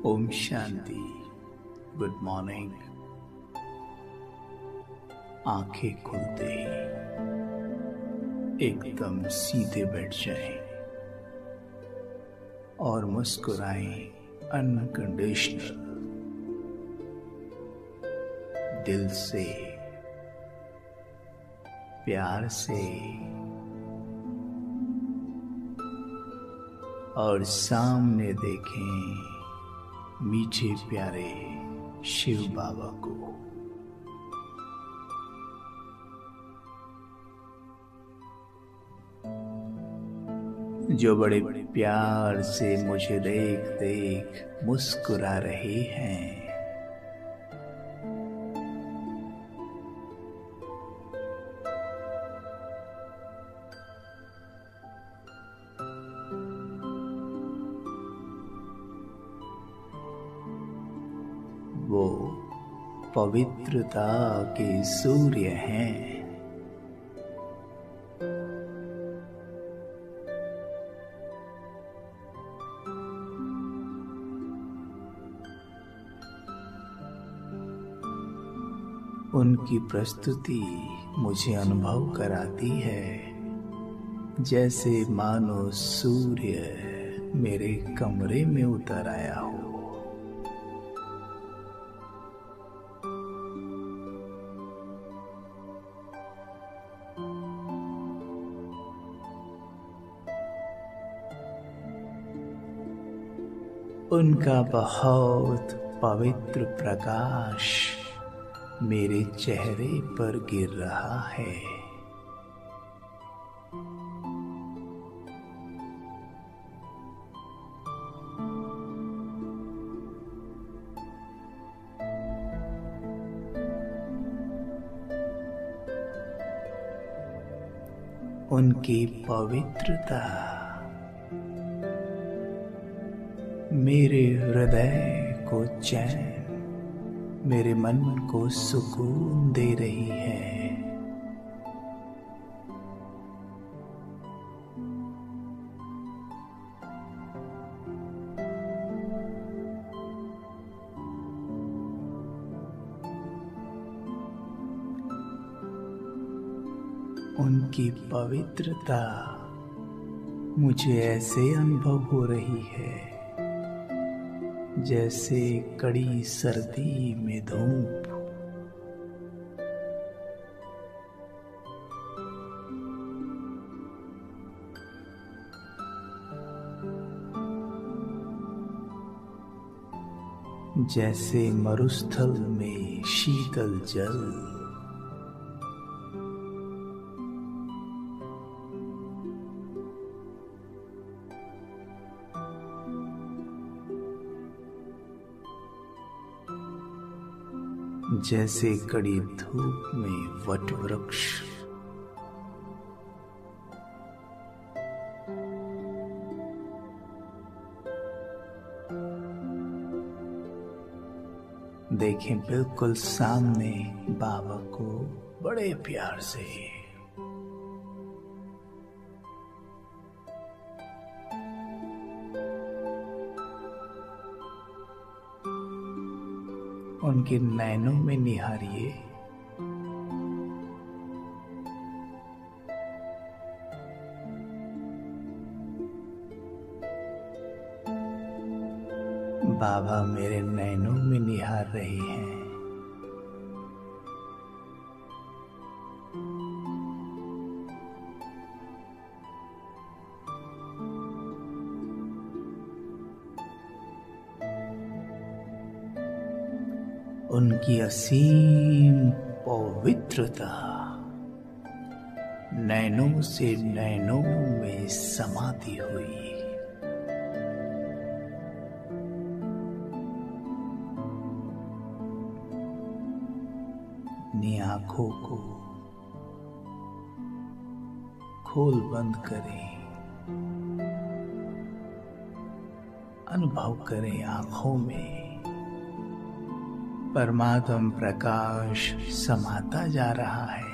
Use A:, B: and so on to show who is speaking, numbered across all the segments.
A: Om Shanti. Good morning. आंखें खुलते ही एकदम सीधे बैठ जाएं और मुस्कुराएं अनकंडीशनल, दिल से, प्यार से, और सामने देखें मीठे प्यारे शिव बाबा को। जो बड़े प्यार से मुझे देख देख मुस्कुरा रहे हैं। वो पवित्रता के सूर्य हैं। उनकी प्रस्तुति मुझे अनुभव कराती है जैसे मानो सूर्य मेरे कमरे में उतर आया हो। उनका बहुत पवित्र प्रकाश मेरे चेहरे पर गिर रहा है। उनकी पवित्रता मेरे हृदय को चैन, मेरे मन को सुकून दे रही है। उनकी पवित्रता मुझे ऐसे अनुभव हो रही है जैसे कड़ी सर्दी में धूप। जैसे मरुस्थल में शीतल जल। जैसे कड़ी धूप में वट वृक्ष। देखें बिल्कुल सामने बाबा को बड़े प्यार से। उनके नैनों में निहारिए। बाबा मेरे नैनों में निहार रहे हैं। उनकी असीम पवित्रता नैनों से नैनों में समाती हुई। अपनी आंखों को खोल बंद करें। अनुभव करें आंखों में परमात्म प्रकाश समाता जा रहा है।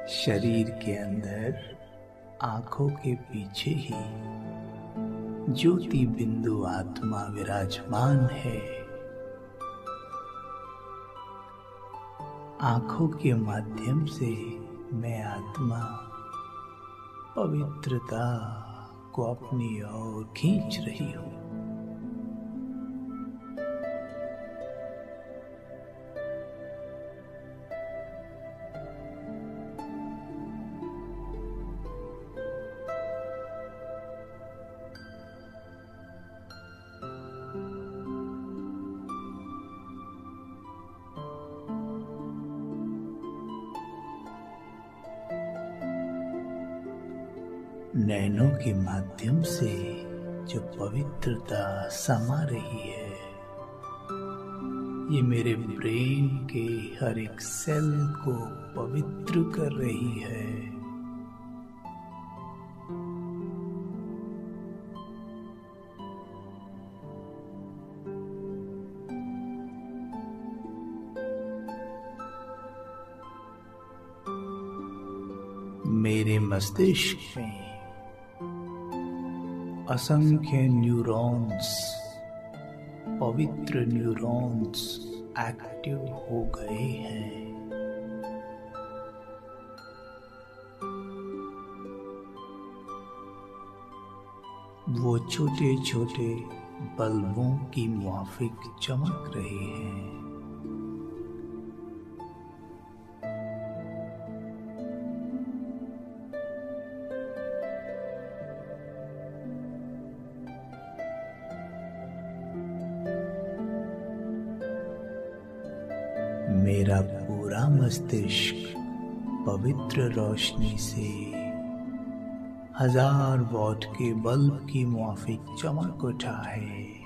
A: शरीर के अंदर आंखों के पीछे ही ज्योति बिंदु आत्मा विराजमान है। आंखों के माध्यम से मैं आत्मा पवित्रता को अपनी ओर खींच रही हूं। नैनों के माध्यम से जो पवित्रता समा रही है, ये मेरे ब्रेन के हर एक सेल को पवित्र कर रही है। मेरे मस्तिष्क में असंख्य न्यूरॉन्स, पवित्र न्यूरॉन्स एक्टिव हो गए हैं। वो छोटे छोटे बल्बों की माफिक चमक रहे हैं। मेरा पूरा मस्तिष्क पवित्र रोशनी से 1000 वॉट के बल्ब की माफिक चमक उठा है।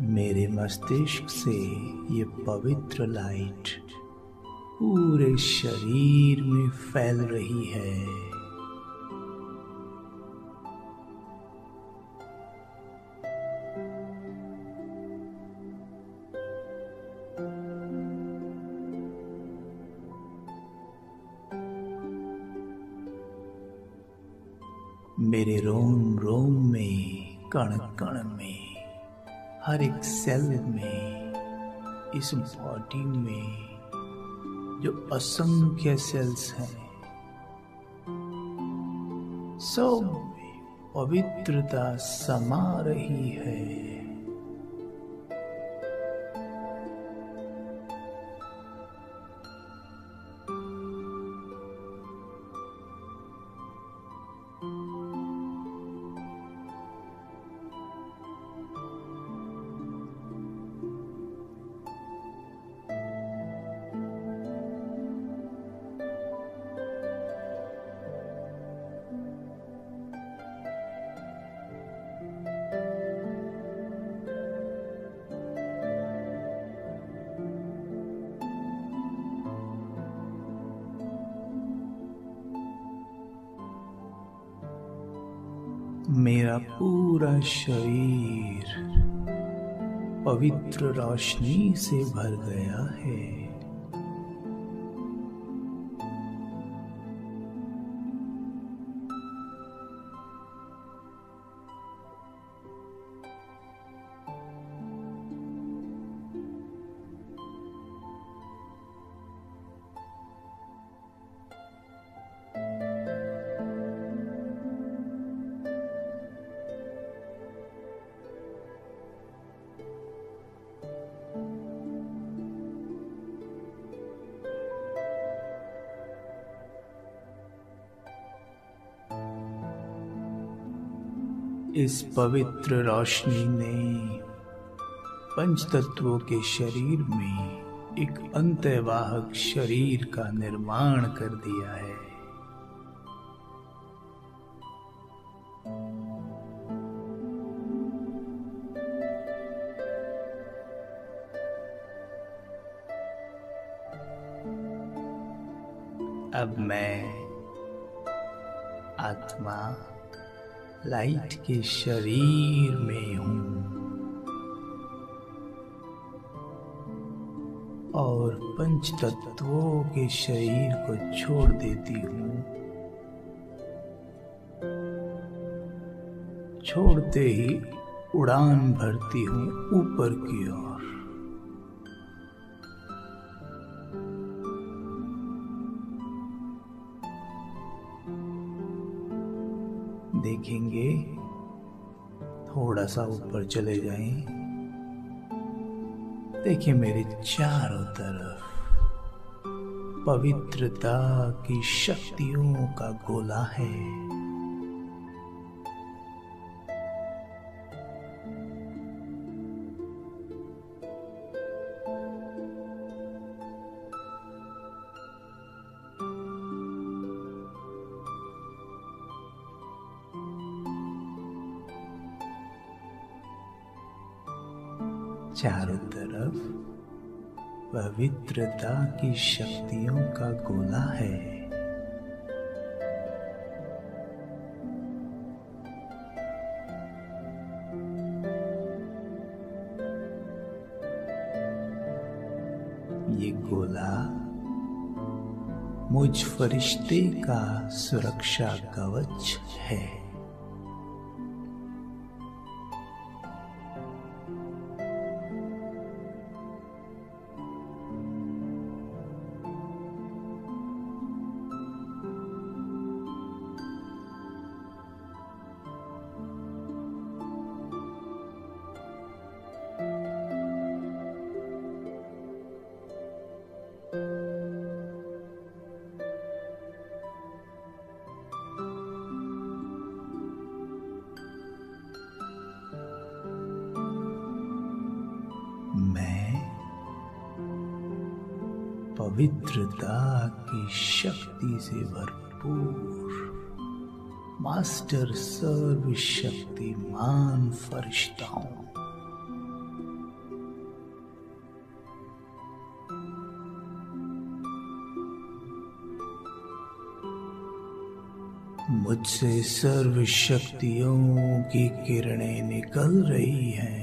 A: मेरे मस्तिष्क से ये पवित्र लाइट पूरे शरीर में फैल रही है। मेरे रोम रोम में, कण कण में, हर एक सेल में, इस बॉडी में जो असंख्य सेल्स हैं, सब में पवित्रता समा रही है। मेरा पूरा शरीर पवित्र रोशनी से भर गया है। इस पवित्र रोशनी ने पंच तत्वों के शरीर में एक अंतर्वाहक शरीर का निर्माण कर दिया है। अब मैं आत्मा लाइट के शरीर में हूँ और पंच तत्वों के शरीर को छोड़ देती हूँ। छोड़ते ही उड़ान भरती हूँ ऊपर की ओर। देखेंगे थोड़ा सा ऊपर चले जाएं। देखिए मेरे चारों तरफ पवित्रता की शक्तियों का गोला है। चारों तरफ पवित्रता की शक्तियों का गोला है। ये गोला मुझ फरिश्ते का सुरक्षा कवच है। मैं पवित्रता की शक्ति से भरपूर मास्टर सर्वशक्तिमान फरिश्ता हूं। मुझसे सर्व शक्तियों की किरणें निकल रही हैं।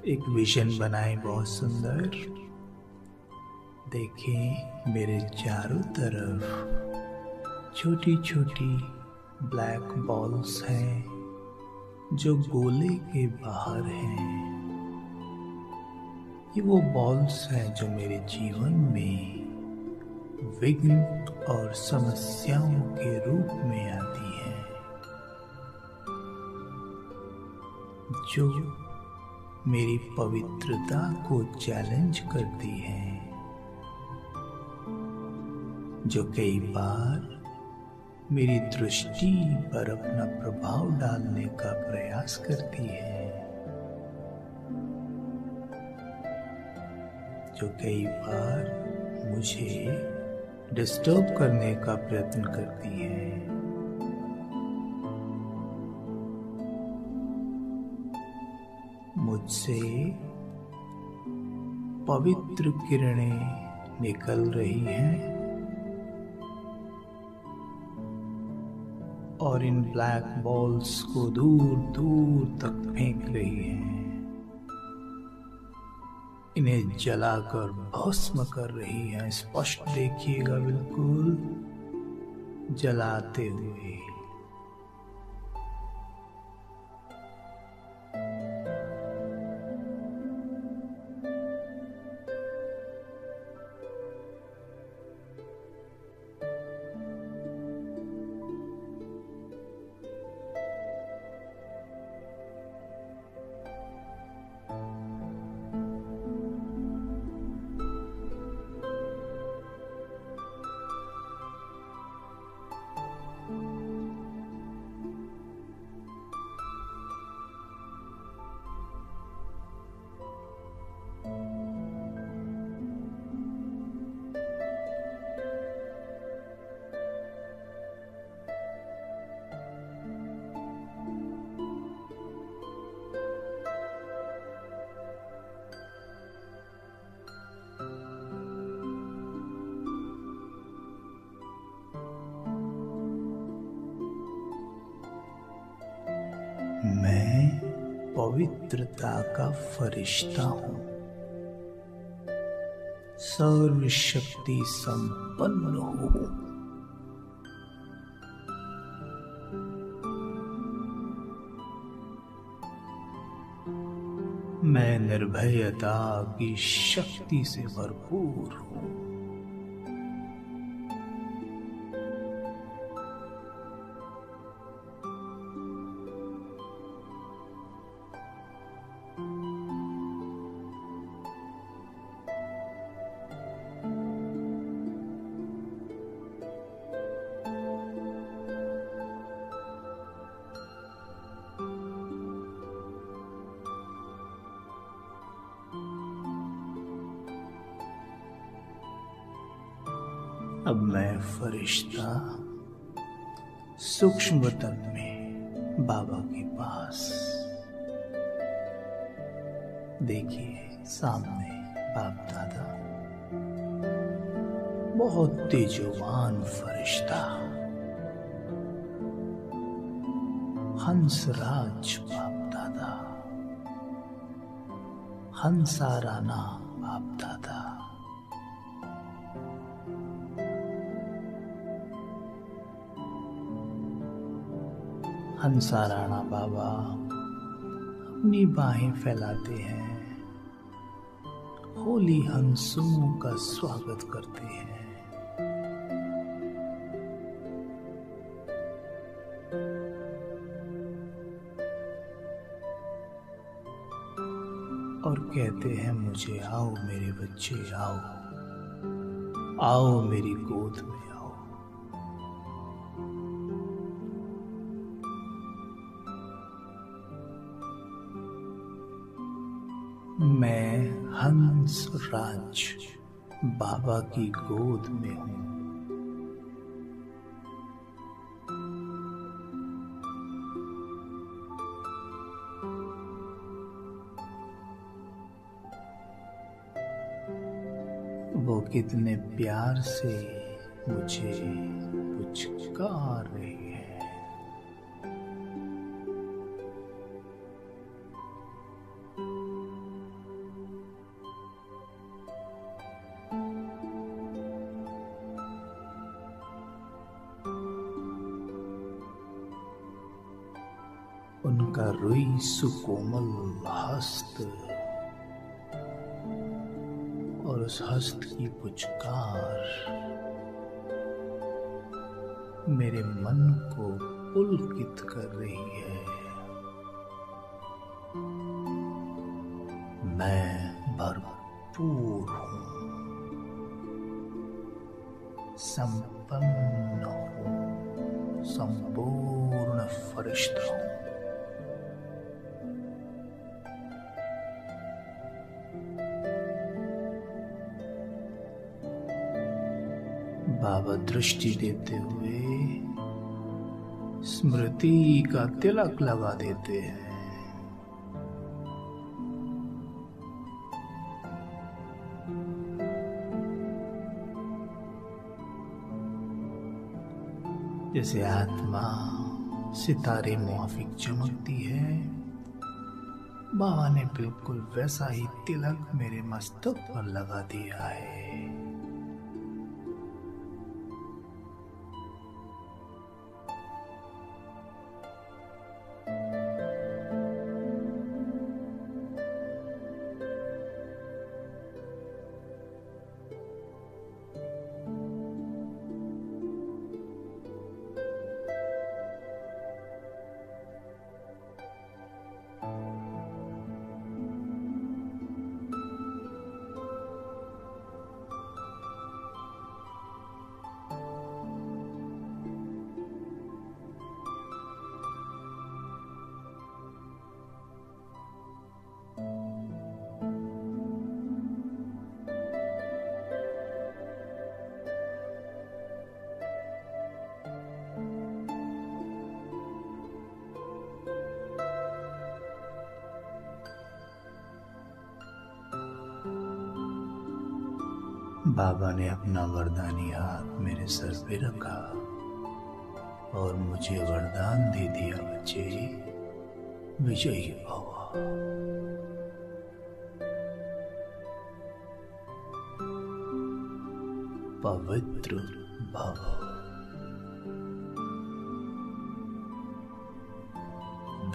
A: एक विजन बनाए बहुत सुंदर। देखें मेरे चारों तरफ छोटी छोटी ब्लैक बॉल्स हैं जो गोले के बाहर हैं। ये वो बॉल्स हैं जो मेरे जीवन में विघ्न और समस्याओं के रूप में आती हैं, जो मेरी पवित्रता को चैलेंज करती हैं, जो कई बार मेरी दृष्टि पर अपना प्रभाव डालने का प्रयास करती है, जो कई बार मुझे डिस्टर्ब करने का प्रयत्न करती है। मुझसे पवित्र किरणें निकल रही हैं और इन ब्लैक बॉल्स को दूर दूर तक फेंक रही हैं। इन्हें जलाकर भस्म कर रही हैं। स्पष्ट देखिएगा, बिल्कुल जलाते हुए। मैं पवित्रता का फरिश्ता हूं, सर्वशक्ति संपन्न हूं। मैं निर्भयता की शक्ति से भरपूर हूं। अब मैं फरिश्ता सूक्ष्म तन में बाबा के पास, देखिए सामने बाप दादा, बहुत तेजवान फरिश्ता हंसराज बाप दादा, हंसाराना बाप दादा। हंसाराणा बाबा अपनी बाहें फैलाते हैं, होली हंसों का स्वागत करते हैं। और कहते हैं मुझे, आओ मेरे बच्चे आओ, आओ मेरी गोद में आओ। मैं हंस राज बाबा की गोद में हूं। वो कितने प्यार से मुझे पुचकार रहे हैं। उनका रुई सुकोमल हस्त और उस हस्त की पुचकार मेरे मन को पुलकित कर रही है। मैं भरपूर हूं, संपन्न हूं, संपूर्ण फरिश्ता हूं। बाबा दृष्टि देते हुए स्मृति का तिलक लगा देते हैं। जैसे आत्मा सितारे मुआफिक चमकती है, बाबा ने बिल्कुल वैसा ही तिलक मेरे मस्तक पर लगा दिया है। बाबा ने अपना वरदानी हाथ मेरे सर पे रखा और मुझे वरदान दे दिया, बच्चे विजयी भव। पवित्र भव।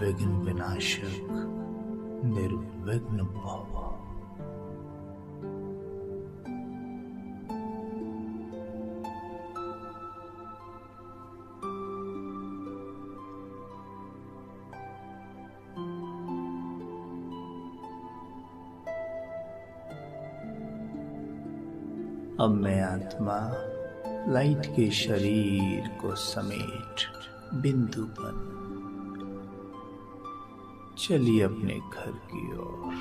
A: विघ्न विनाशक निर्विघ्न भव। अब मैं आत्मा लाइट के शरीर को समेट बिंदु पर चलिए अपने घर की ओर।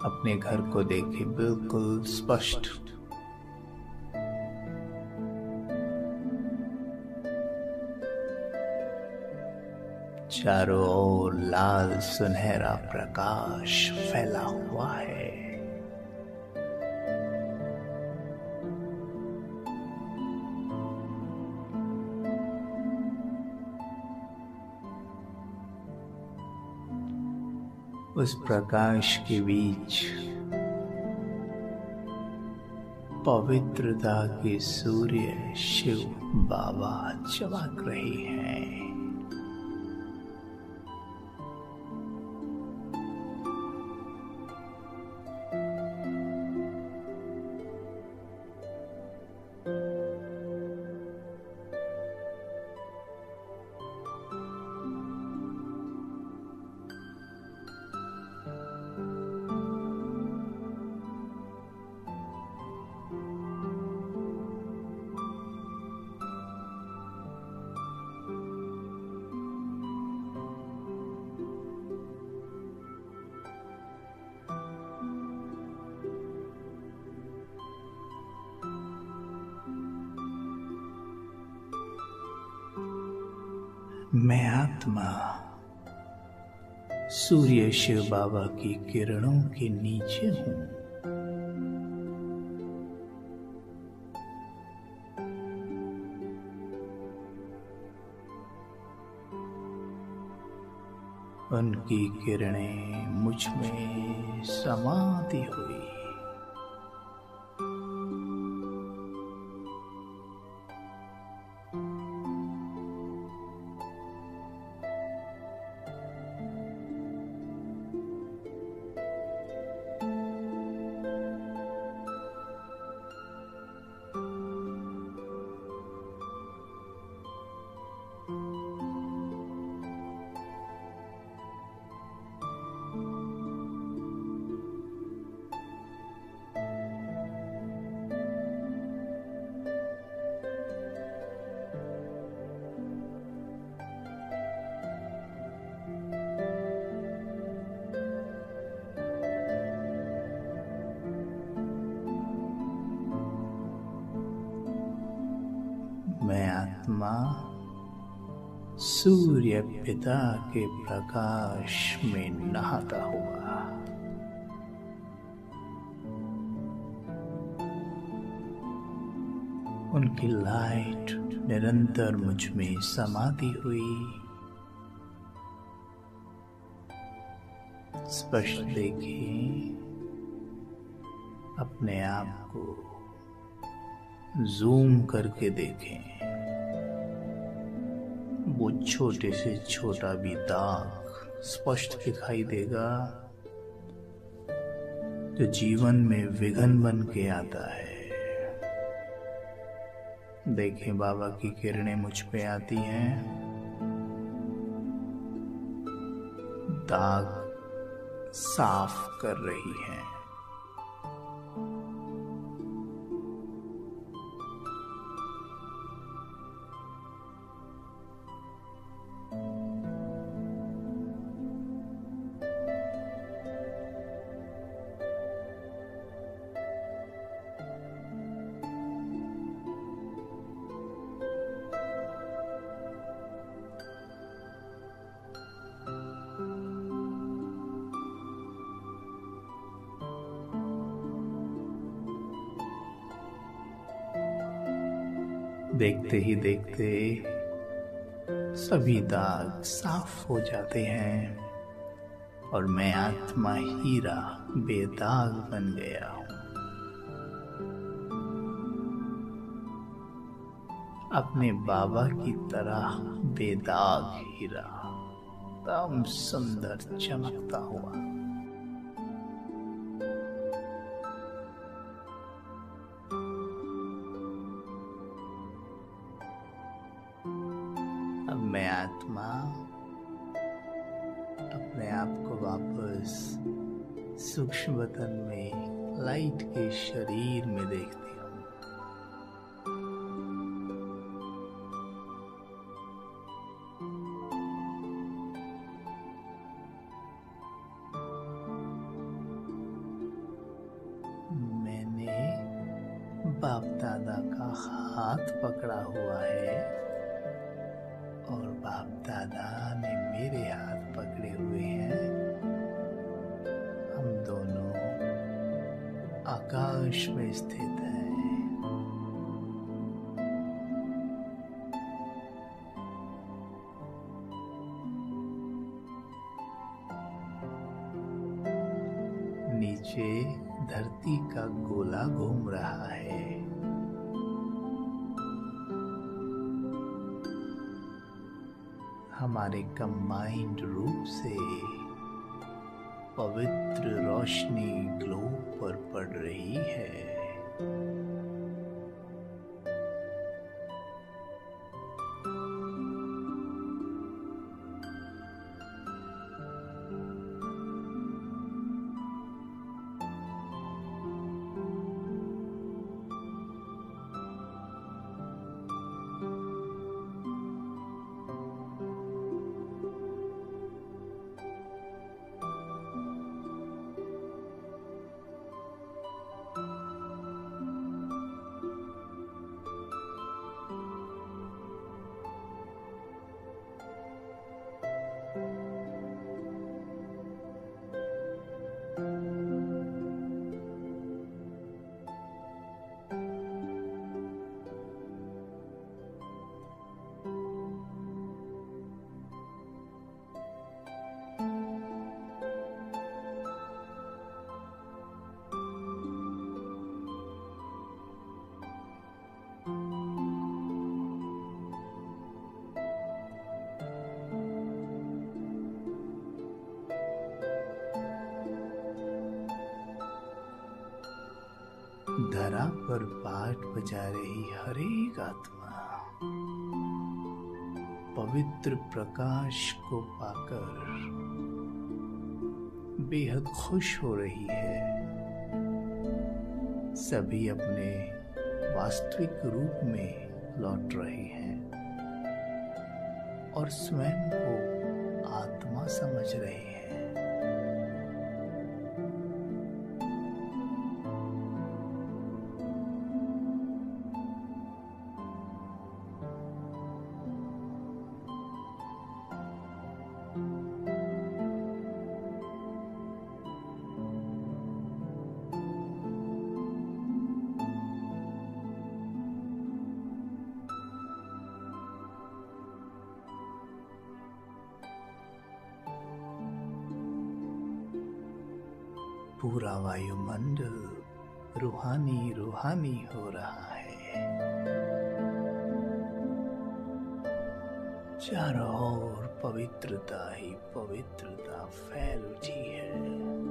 A: अपने घर को देखे बिल्कुल स्पष्ट। चारों ओर लाल सुनहरा प्रकाश फैला हुआ है। उस प्रकाश के बीच पवित्रता के सूर्य शिव बाबा चमक रहे हैं। मैं आत्मा सूर्य शिव बाबा की किरणों के नीचे हूं। उनकी किरणें मुझ में समाती हुई मैं आत्मा सूर्य पिता के प्रकाश में नहाता हुआ उनकी लाइट निरंतर मुझ में समाती हुई स्पष्ट देखिए। अपने आप को जूम करके देखें। वो छोटे से छोटा भी दाग स्पष्ट दिखाई देगा जो जीवन में विघ्न बन के आता है। देखें बाबा की किरणें मुझ पे आती हैं, दाग साफ कर रही हैं। देखते ही देखते सभी दाग साफ हो जाते हैं और मैं आत्मा हीरा बेदाग बन गया हूँ। अपने बाबा की तरह बेदाग हीरा, तम सुंदर चमकता हुआ। अब मैं आत्मा अपने आप को वापस सूक्ष्म वतन में लाइट के शरीर में देखती हूँ। मैंने बाप दादा का हाथ पकड़ा हुआ है और बाप दादा ने मेरे हाथ पकड़े हुए हैं। हम दोनों आकाश में स्थित हैं। नीचे धरती का गोला घूम रहा है। हमारे कंबाइंड रूप से पवित्र रोशनी ग्लोब पर पड़ रही है। धरा पर पाठ बजा रही हर एक आत्मा पवित्र प्रकाश को पाकर बेहद खुश हो रही है। सभी अपने वास्तविक रूप में लौट रहे हैं और स्वयं को आत्मा समझ रहे हैं। पूरा वायुमंडल रूहानी रूहानी हो रहा है। चारों ओर पवित्रता ही पवित्रता फैल उठी है।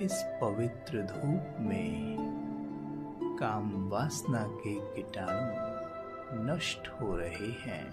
A: इस पवित्र धूप में काम वासना के कीटाणु नष्ट हो रहे हैं।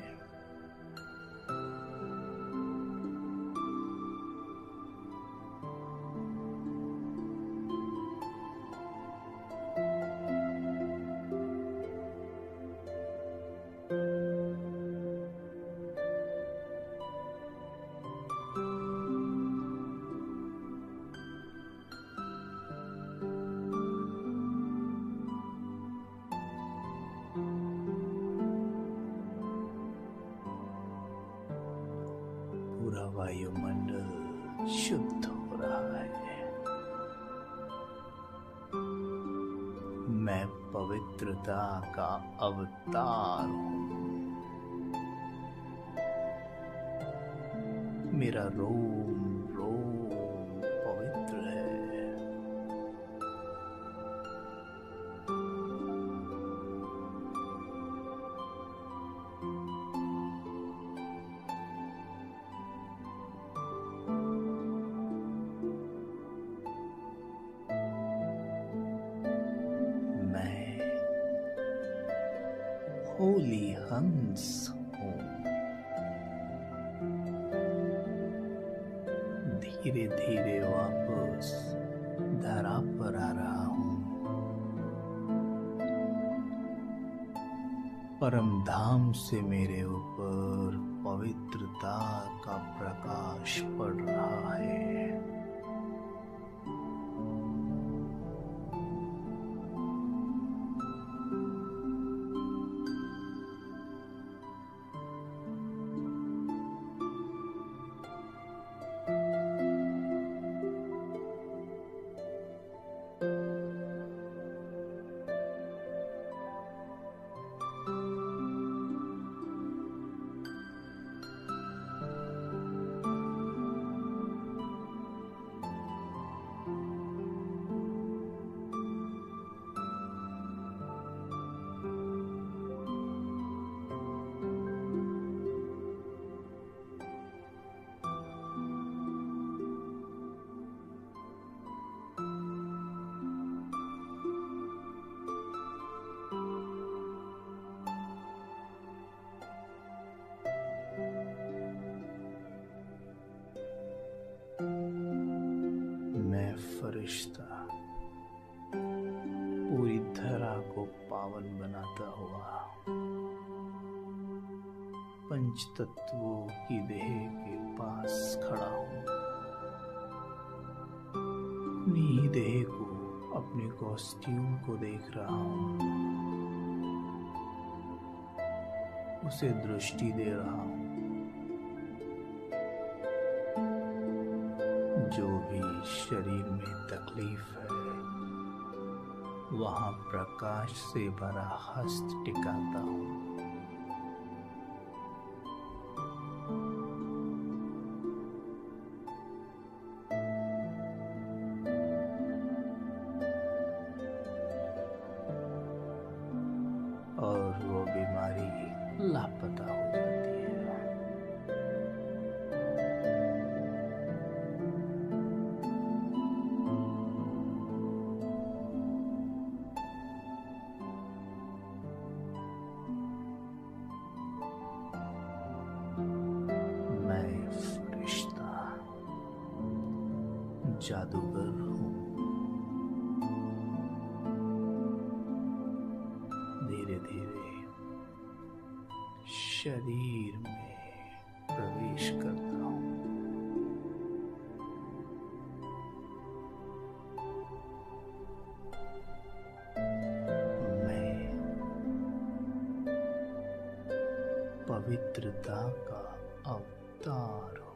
A: पूरा वायुमंडल शुद्ध हो रहा है। मैं पवित्रता का अवतार हूँ। मेरा रोम रोम पवित्र है। मैं होली हंस हूँ। धीरे धीरे वापस धरा पर आ रहा हूँ। परम धाम से मेरे ऊपर पवित्रता का प्रकाश पड़ रहा है। मैं फरिश्ता पूरी धरा को पावन बनाता हुआ पंच तत्वों की देह के पास खड़ा हूँ। अपनी ही देह को, अपने कॉस्ट्यूम को देख रहा हूँ। उसे दृष्टि दे रहा हूँ। जो भी शरीर में तकलीफ है, वहां प्रकाश से भरा हस्त टिकाता हूँ। और वो बीमारी लापता हो जाती है। मैं फरिश्ता जादूगर हूँ। धीरे धीरे शरीर में प्रवेश करता हूँ। मैं पवित्रता का अवतार हूँ।